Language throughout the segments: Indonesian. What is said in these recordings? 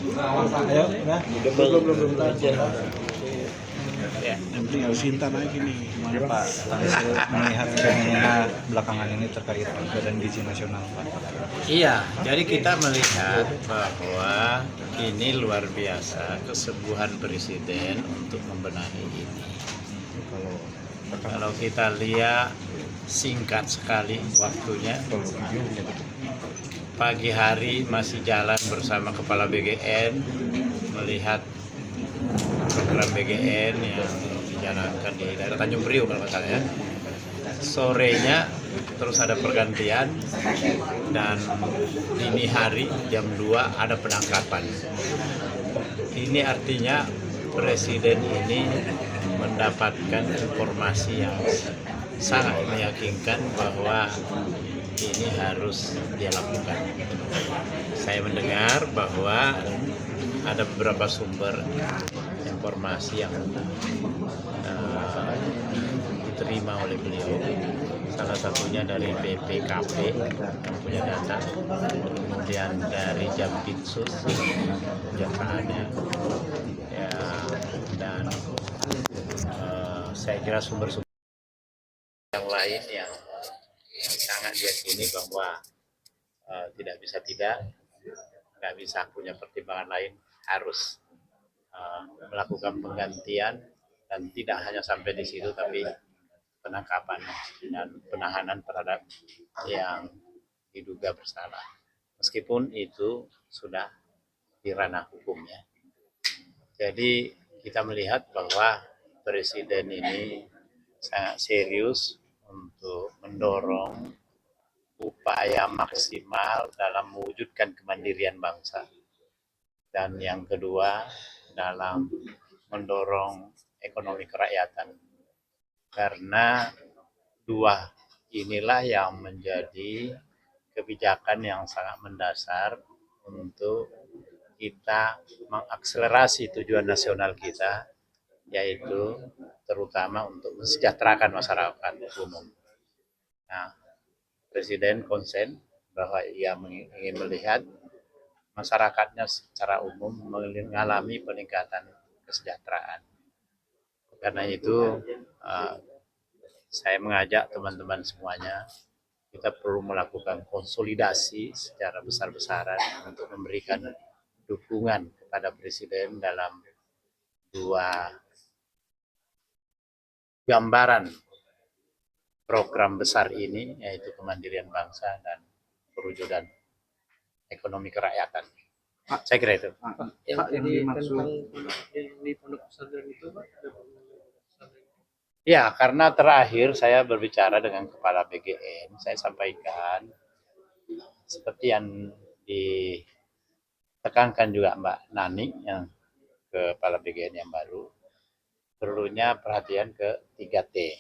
Ayo, udah. Belum aja. Ya, yang penting harus Sinta lagi nih. Gimana Pak hasil melihat fenomena belakangan ini terkait Badan Gizi Nasional Pak? Iya, jadi kita melihat bahwa ini luar biasa kesungguhan Presiden untuk membenahi ini. Kalau kita lihat singkat sekali waktunya, pagi hari masih jalan bersama Kepala BGN melihat program BGN yang dijalankan di daerah Tanjung Priok kalau nggak salah ya. Sorenya terus ada pergantian dan dini hari jam 2 ada penangkapan. Ini artinya Presiden ini mendapatkan informasi yang sangat meyakinkan bahwa ini harus dia lakukan. Saya mendengar bahwa ada beberapa sumber informasi yang diterima oleh beliau, salah satunya dari BPKP yang punya data, kemudian dari Jampitsus kejaksaannya ya, dan saya kira sumber-sumber yang lain yang sangat diyakini bahwa tidak bisa nggak bisa punya pertimbangan lain, harus melakukan penggantian dan tidak hanya sampai di situ tapi penangkapan dan penahanan terhadap yang diduga bersalah, meskipun itu sudah di ranah hukumnya. Jadi kita melihat bahwa Presiden ini sangat serius untuk mendorong upaya maksimal dalam mewujudkan kemandirian bangsa. Dan yang kedua, dalam mendorong ekonomi kerakyatan. Karena dua inilah yang menjadi kebijakan yang sangat mendasar untuk kita mengakselerasi tujuan nasional kita, yaitu terutama untuk mensejahterakan masyarakat umum. Nah, Presiden konsen bahwa ia ingin melihat masyarakatnya secara umum mengalami peningkatan kesejahteraan. Karena itu saya mengajak teman-teman semuanya, kita perlu melakukan konsolidasi secara besar-besaran untuk memberikan dukungan kepada Presiden dalam dua gambaran program besar ini, yaitu kemandirian bangsa dan perwujudan ekonomi kerakyatan. Saya kira itu. Yang dimaksud di pondok pesantren itu Pak? Ya, karena terakhir saya berbicara dengan Kepala BGN, saya sampaikan seperti yang ditekankan juga Mbak Nani, yang Kepala BGN yang baru, perlunya perhatian ke 3T.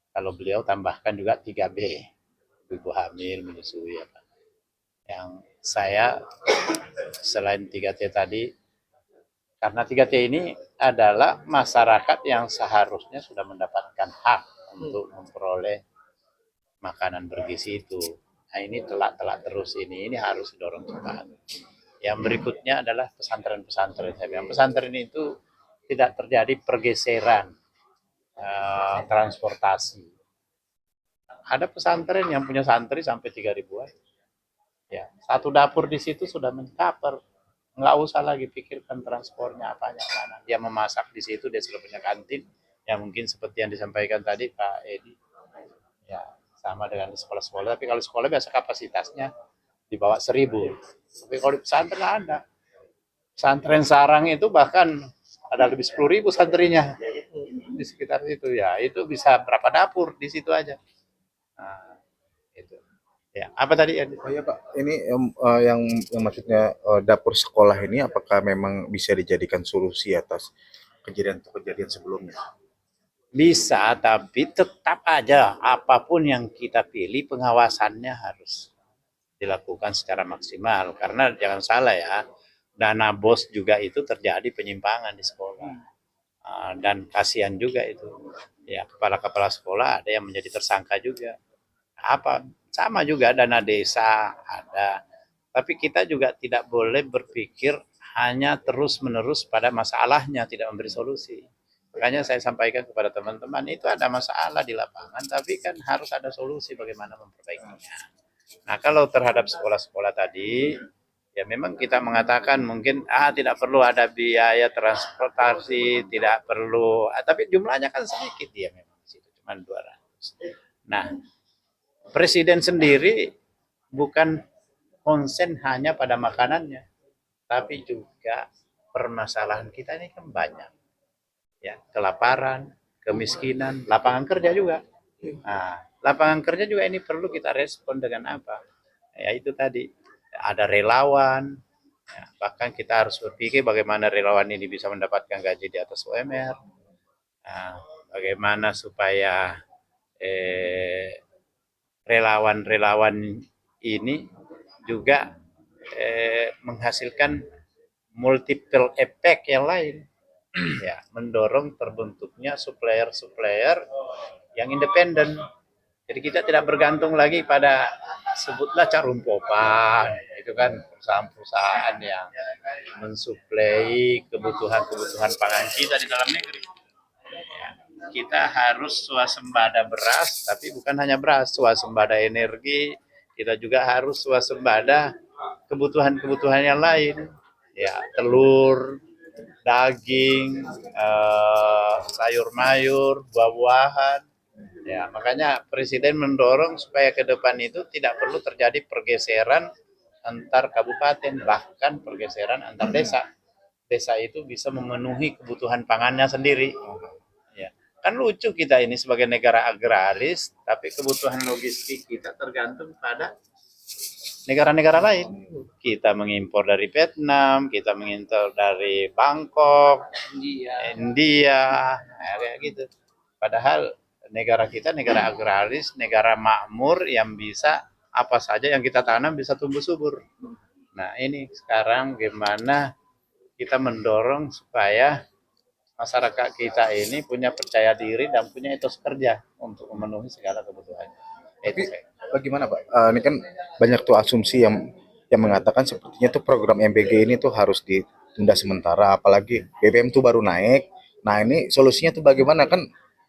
Kalau beliau tambahkan juga 3B, ibu hamil, menyusui. Yang saya selain 3T tadi, karena 3T ini adalah masyarakat yang seharusnya sudah mendapatkan hak untuk memperoleh makanan bergizi itu. Nah, ini telat terus ini harus didorong cepat. Yang berikutnya adalah pesantren-pesantren. Saya bilang pesantren itu tidak terjadi pergeseran transportasi. Ada pesantren yang punya santri sampai 3 ribuan. Ya, satu dapur di situ sudah mencapai. Nggak usah lagi pikirkan transportnya apanya mana. Dia memasak di situ, dia sudah punya kantin. Ya mungkin seperti yang disampaikan tadi Pak Edi. Ya sama dengan di sekolah-sekolah. Tapi kalau sekolah biasa kapasitasnya di bawah 1.000. Tapi kalau di pesantren nggak ada. Pesantren sarang itu bahkan ada lebih 10.000 santrinya di sekitar situ. Ya itu bisa berapa dapur di situ aja. Nah, itu. Ya, apa tadi? Oh ya Pak, ini yang maksudnya dapur sekolah ini apakah memang bisa dijadikan solusi atas kejadian sebelumnya? Bisa, tapi tetap aja apapun yang kita pilih pengawasannya harus dilakukan secara maksimal. Karena jangan salah ya, dana BOS juga itu terjadi penyimpangan di sekolah. Dan kasihan juga itu. Ya, kepala-kepala sekolah ada yang menjadi tersangka juga. Sama juga dana desa ada, tapi kita juga tidak boleh berpikir hanya terus-menerus pada masalahnya, tidak memberi solusi. Makanya saya sampaikan kepada teman-teman, itu ada masalah di lapangan, tapi kan harus ada solusi bagaimana memperbaikinya. Nah, kalau terhadap sekolah-sekolah tadi, ya memang kita mengatakan mungkin tidak perlu ada biaya transportasi, tidak perlu, tapi jumlahnya kan sedikit ya memang situ cuma 200. Nah, presiden sendiri bukan konsen hanya pada makanannya, tapi juga permasalahan kita ini kan banyak. Ya, kelaparan, kemiskinan, lapangan kerja juga. Nah, lapangan kerja juga ini perlu kita respon dengan apa? Ya itu tadi, ada relawan, ya, bahkan kita harus berpikir bagaimana relawan ini bisa mendapatkan gaji di atas UMR. Nah, bagaimana supaya relawan-relawan ini juga menghasilkan multiple effect yang lain. Ya, mendorong terbentuknya supplier-supplier yang independen. Jadi kita tidak bergantung lagi pada sebutlah Carumpopan, itu kan perusahaan-perusahaan yang mensuplai kebutuhan-kebutuhan pangan kita di dalam negeri. Ya, kita harus swasembada beras, tapi bukan hanya beras, swasembada energi, kita juga harus swasembada kebutuhan-kebutuhan yang lain. Ya, telur, daging, sayur mayur, buah-buahan. Ya, makanya Presiden mendorong supaya ke depan itu tidak perlu terjadi pergeseran antar kabupaten, bahkan pergeseran antar desa. Desa itu bisa memenuhi kebutuhan pangannya sendiri. Ya. Kan lucu kita ini sebagai negara agraris, tapi kebutuhan logistik kita tergantung pada negara-negara lain. Kita mengimpor dari Vietnam, kita mengimpor dari Bangkok, India, kayak gitu. Padahal negara kita negara agraris, negara makmur yang bisa apa saja yang kita tanam bisa tumbuh subur. Nah, ini sekarang gimana kita mendorong supaya masyarakat kita ini punya percaya diri dan punya etos kerja untuk memenuhi segala kebutuhannya. Tapi bagaimana Pak? Ini kan banyak tuh asumsi yang mengatakan sepertinya tuh program MBG ini tuh harus ditunda sementara, apalagi BBM tuh baru naik. Nah ini solusinya tuh bagaimana, kan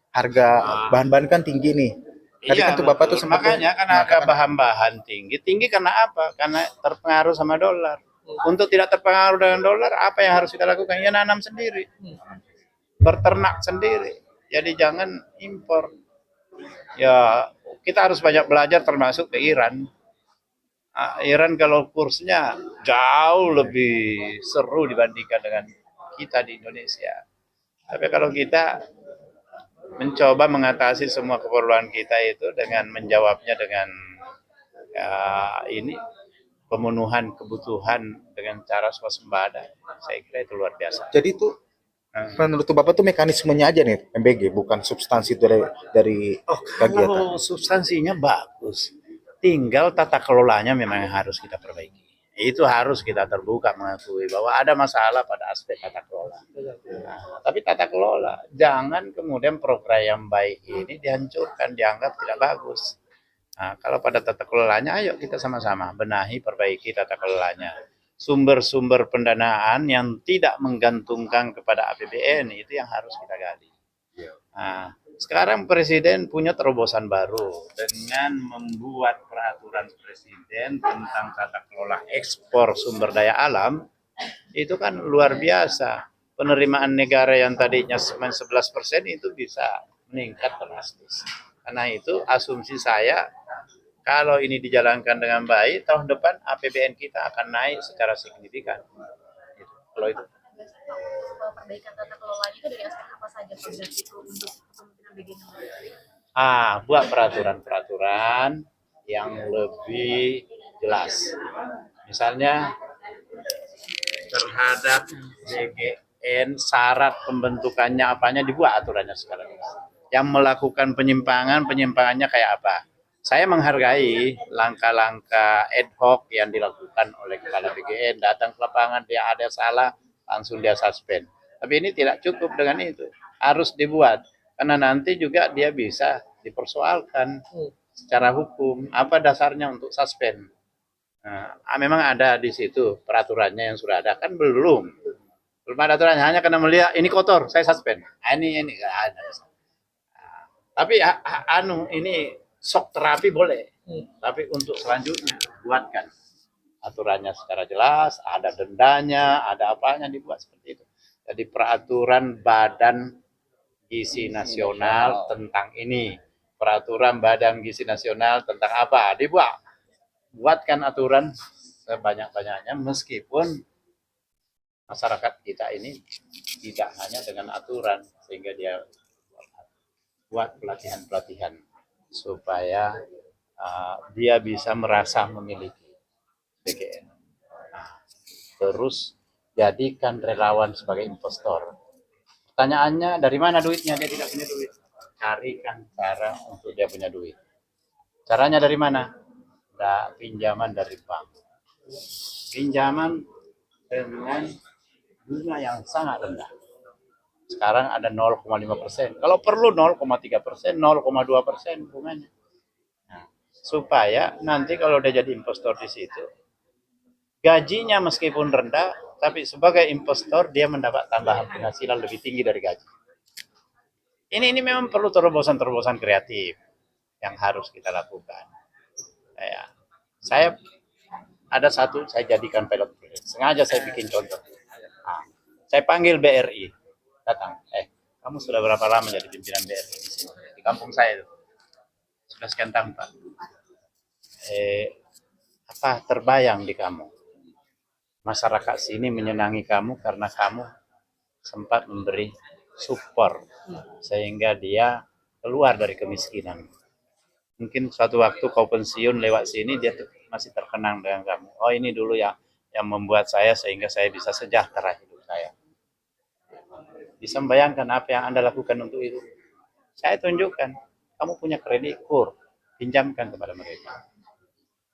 harga bahan-bahan kan tinggi nih. Tadi Iya, kan tuh Bapak tuh betul. sempat Makanya kan harga bahan-bahan tinggi. Tinggi karena apa? Karena terpengaruh sama dolar. Untuk tidak terpengaruh dengan dolar, apa yang harus kita lakukan? Ya nanam sendiri. Berternak sendiri. Jadi jangan impor. Ya, kita harus banyak belajar termasuk ke Iran. Iran kalau kursnya jauh lebih seru dibandingkan dengan kita di Indonesia. Tapi kalau kita mencoba mengatasi semua keperluan kita itu dengan menjawabnya dengan ini pemenuhan kebutuhan dengan cara swasembada, saya kira itu luar biasa. jadi tuh menurut Bapak tuh mekanismenya aja nih MBG, bukan substansi dari kegiatan. Kalau substansinya bagus, tinggal tata kelolanya memang yang harus kita perbaiki. Itu harus kita terbuka mengakui bahwa ada masalah pada aspek tata kelola. Nah, tapi tata kelola, jangan kemudian program yang baik ini dihancurkan, dianggap tidak bagus. Nah, kalau pada tata kelolanya, ayo kita sama-sama benahi, perbaiki tata kelolanya. Sumber-sumber pendanaan yang tidak menggantungkan kepada APBN itu yang harus kita gali. Nah, sekarang Presiden punya terobosan baru dengan membuat peraturan Presiden tentang tata kelola ekspor sumber daya alam. Itu kan luar biasa. Penerimaan negara yang tadinya 11% itu bisa meningkat drastis. Karena itu asumsi saya, kalau ini dijalankan dengan baik, tahun depan APBN kita akan naik secara signifikan. Kalau itu. Perbaikan tata kelolanya itu dari aspek apa saja program itu untuk kepemimpinan BGN? Buat peraturan-peraturan yang lebih jelas. Misalnya terhadap BGN, syarat pembentukannya apanya dibuat aturannya sekarang. Yang melakukan penyimpangannya kayak apa? Saya menghargai langkah-langkah ad hoc yang dilakukan oleh kepala BGN, datang ke lapangan, dia ada salah, langsung dia suspend. Tapi ini tidak cukup dengan itu, harus dibuat. Karena nanti juga dia bisa dipersoalkan secara hukum, apa dasarnya untuk suspend. Memang ada di situ peraturannya yang sudah ada, kan belum ada aturannya, hanya karena melihat ini kotor saya suspend. Ini nggak ada. Tapi ini shock terapi boleh, tapi untuk selanjutnya buatkan aturannya secara jelas, ada dendanya, ada apanya, dibuat seperti itu. Jadi peraturan Badan Gizi Nasional tentang ini, peraturan Badan Gizi Nasional tentang apa, buatkan aturan sebanyak-banyaknya, meskipun masyarakat kita ini tidak hanya dengan aturan, sehingga dia buat pelatihan-pelatihan supaya dia bisa merasa memiliki BGN. Terus jadikan relawan sebagai impostor. Pertanyaannya, dari mana duitnya? Dia tidak punya duit. Carikan cara untuk dia punya duit. Caranya dari mana? Pinjaman dari bank. Pinjaman dengan bunga yang sangat rendah. Sekarang ada 0,5%. Kalau perlu 0,3%, 0,2% bunganya. Supaya nanti kalau dia jadi impostor di situ, gajinya meskipun rendah, tapi sebagai impostor dia mendapat tambahan penghasilan lebih tinggi dari gaji. Ini memang perlu terobosan-terobosan kreatif yang harus kita lakukan. Saya ada satu, saya jadikan pilot project. Sengaja saya bikin contoh. Saya panggil BRI, datang. Kamu sudah berapa lama jadi pimpinan BRI di sini? Di kampung saya itu. Sudah sekian tahun, Pak. Apa terbayang di kamu? Masyarakat sini menyenangi kamu karena kamu sempat memberi support sehingga dia keluar dari kemiskinan. Mungkin suatu waktu kau pensiun lewat sini, dia masih terkenang dengan kamu. Oh, ini dulu yang membuat saya sehingga saya bisa sejahtera hidup saya. Bisa membayangkan apa yang Anda lakukan untuk itu? Saya tunjukkan, kamu punya kredit KUR, pinjamkan kepada mereka.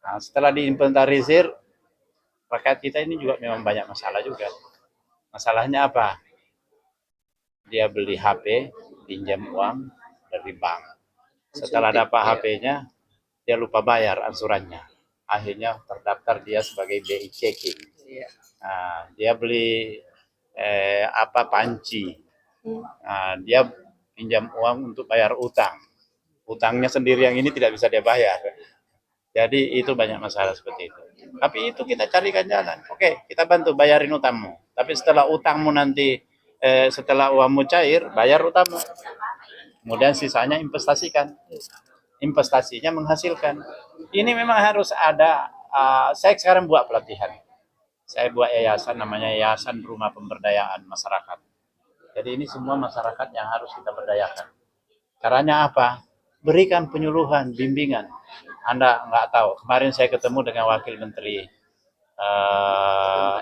Nah, setelah diinventarisir, rakyat kita ini juga memang banyak masalah juga. Masalahnya apa? Dia beli HP, pinjam uang dari bank. Setelah dapat HP-nya, dia lupa bayar ansurannya. Akhirnya terdaftar dia sebagai BI checking. Nah, dia beli panci. Nah, dia pinjam uang untuk bayar utang. Utangnya sendiri yang ini tidak bisa dia bayar. Jadi itu banyak masalah seperti itu. Tapi itu kita carikan jalan. Oke, kita bantu bayarin utangmu. Tapi setelah utangmu nanti, setelah uangmu cair, bayar utangmu. Kemudian sisanya investasikan. Investasinya menghasilkan. Ini memang harus ada. Saya sekarang buat pelatihan. Saya buat yayasan, namanya Yayasan Rumah Pemberdayaan Masyarakat. Jadi ini semua masyarakat yang harus kita berdayakan. Caranya apa? Berikan penyuluhan, bimbingan. Anda nggak tahu. Kemarin saya ketemu dengan Wakil Menteri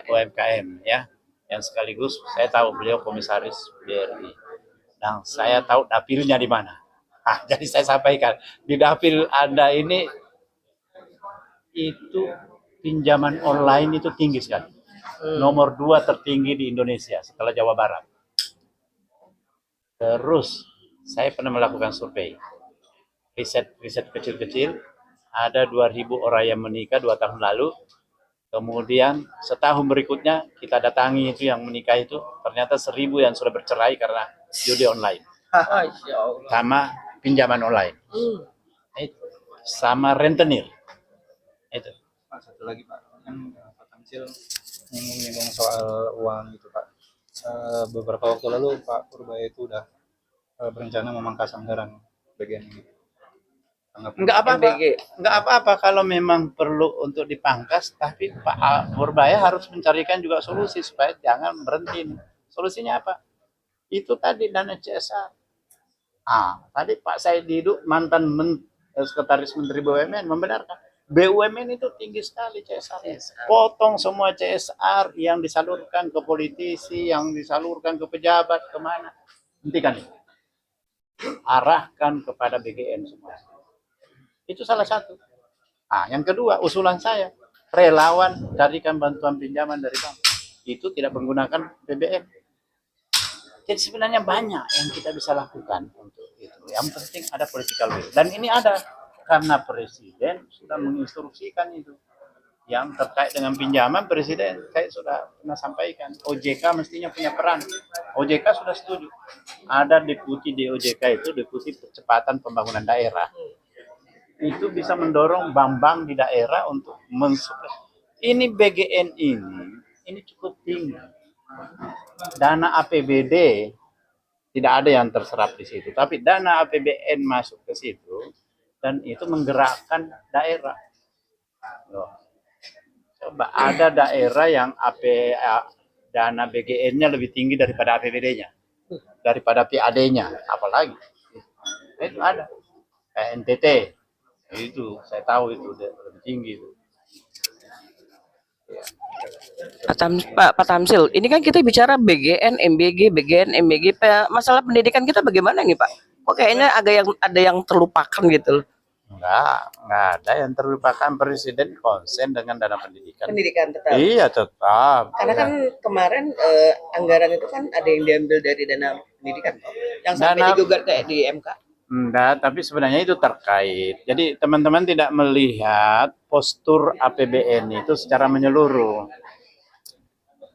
UMKM, ya, yang sekaligus saya tahu beliau komisaris BRI. Dan saya tahu dapilnya di mana. Jadi saya sampaikan, di dapil Anda ini itu pinjaman online itu tinggi sekali. Nomor 2 tertinggi di Indonesia setelah Jawa Barat. Terus saya pernah melakukan survei, riset kecil-kecil, ada 2.000 orang yang menikah 2 tahun lalu. Kemudian setahun berikutnya kita datangi itu yang menikah itu, ternyata 1.000 yang sudah bercerai karena judi online, sama pinjaman online, sama rentenir. Itu. Pak, satu lagi Pak, yang Pak Tamsil menyinggung soal uang gitu Pak. Beberapa waktu lalu Pak Purbaya itu udah berencana memangkas anggaran bagian ini. Enggak apa-apa kalau memang perlu untuk dipangkas, tapi Pak Purbaya harus mencarikan juga solusi supaya jangan berhenti. Solusinya apa? Itu tadi dana CSR. Tadi Pak Said Didu, mantan Sekretaris Menteri BUMN, membenarkan BUMN itu tinggi sekali CSR. Potong semua CSR yang disalurkan ke politisi, yang disalurkan ke pejabat, kemana? Hentikan itu. Arahkan kepada BGN semua. Itu salah satu. Yang kedua, usulan saya, relawan carikan bantuan pinjaman dari bank. Itu tidak menggunakan BBM. Jadi sebenarnya banyak yang kita bisa lakukan untuk itu. Yang penting ada political will. Dan ini ada karena Presiden sudah menginstruksikan itu. yang terkait dengan pinjaman Presiden saya sudah pernah sampaikan OJK mestinya punya peran. OJK sudah setuju. Ada deputi di OJK itu deputi percepatan pembangunan daerah. Itu bisa mendorong bank-bank di daerah untuk mensupport. Ini BGN ini cukup tinggi. Dana APBD tidak ada yang terserap di situ, tapi dana APBN masuk ke situ dan itu menggerakkan daerah. Loh. Coba ada daerah yang dana BGN-nya lebih tinggi daripada APBD-nya, daripada PAD-nya, apalagi itu ada. Kayak NTT itu saya tahu itu lebih tinggi itu. Pak Tamsil, ini kan kita bicara BGN, MBG, BGN, MBG. Masalah pendidikan kita bagaimana nih Pak? Kok kayaknya ada yang terlupakan gitu loh. Enggak ada yang terlupakan. Presiden konsen dengan dana pendidikan. Pendidikan tetap. Iya tetap. Karena kan kemarin anggaran itu kan ada yang diambil dari dana pendidikan, Pak. Yang sampai Dana- digugat kayak di MK. Enggak, tapi sebenarnya itu terkait. Jadi teman-teman tidak melihat postur APBN itu secara menyeluruh.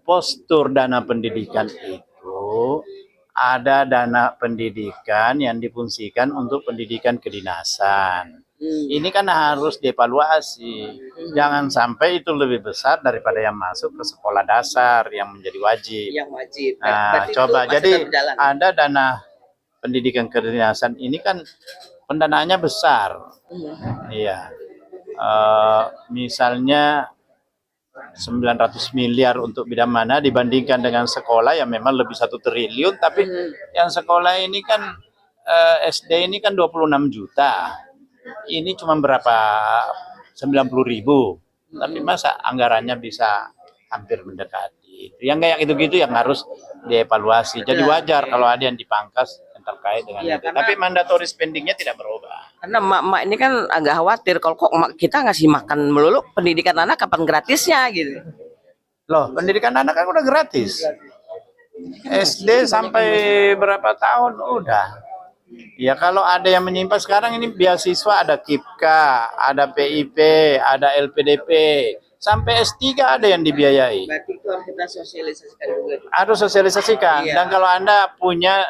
Postur dana pendidikan itu ada dana pendidikan yang difungsikan untuk pendidikan kedinasan. Ini kan harus dievaluasi. Jangan sampai itu lebih besar daripada yang masuk ke sekolah dasar yang menjadi wajib. Yang wajib. Nah, Berarti itu coba masih jadi tetap berjalan. ada dana pendidikan kedinasan ini kan pendanaannya besar. Iya. Misalnya 900 miliar untuk bidang mana dibandingkan dengan sekolah yang memang lebih 1 triliun, tapi yang sekolah ini kan SD ini kan 26 juta. Ini cuma berapa 90.000. Tapi masa anggarannya bisa hampir mendekati. Yang kayak gitu-gitu yang harus dievaluasi. Jadi wajar kalau ada yang dipangkas yang terkait dengan Iya, itu. karena- Tapi mandatory spendingnya tidak berubah. Karena emak-emak ini kan agak khawatir kalau kok emak kita ngasih makan melulu, pendidikan anak kapan gratisnya gitu. Loh, pendidikan anak kan udah gratis. SD sampai berapa tahun udah. Ya kalau ada yang menyimpang sekarang ini beasiswa ada KIPKA, ada PIP, ada LPDP, sampai S3 ada yang dibiayai. Berarti itu harus kita sosialisasikan juga. Harus sosialisasikan. Iya. Dan kalau Anda punya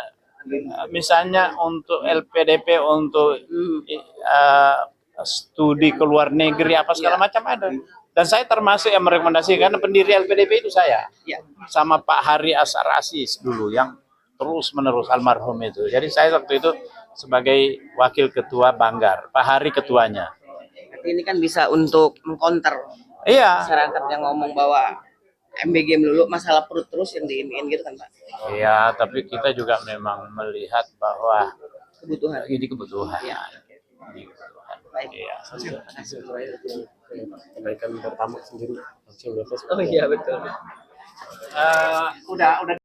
misalnya untuk LPDP untuk studi ke luar negeri apa segala macam ada. Dan saya termasuk yang merekomendasikan, karena pendiri LPDP itu saya. Iya. Sama Pak Hari Asar Asis dulu yang terus menerus almarhum itu. Jadi saya waktu itu sebagai wakil ketua Banggar, Pak Hari ketuanya. Berarti ini kan bisa untuk mengcounter Iya. masyarakat yang ngomong bahwa MBG melulu masalah perut terus yang diinin gitu kan Pak. Iya, tapi kita juga memang melihat bahwa Kebutuhan. ini kebutuhan. Iya. Ini kebutuhan. Baik. Iya. kenaikan pertamax sendiri langsung di atas. Oh iya betul. Udah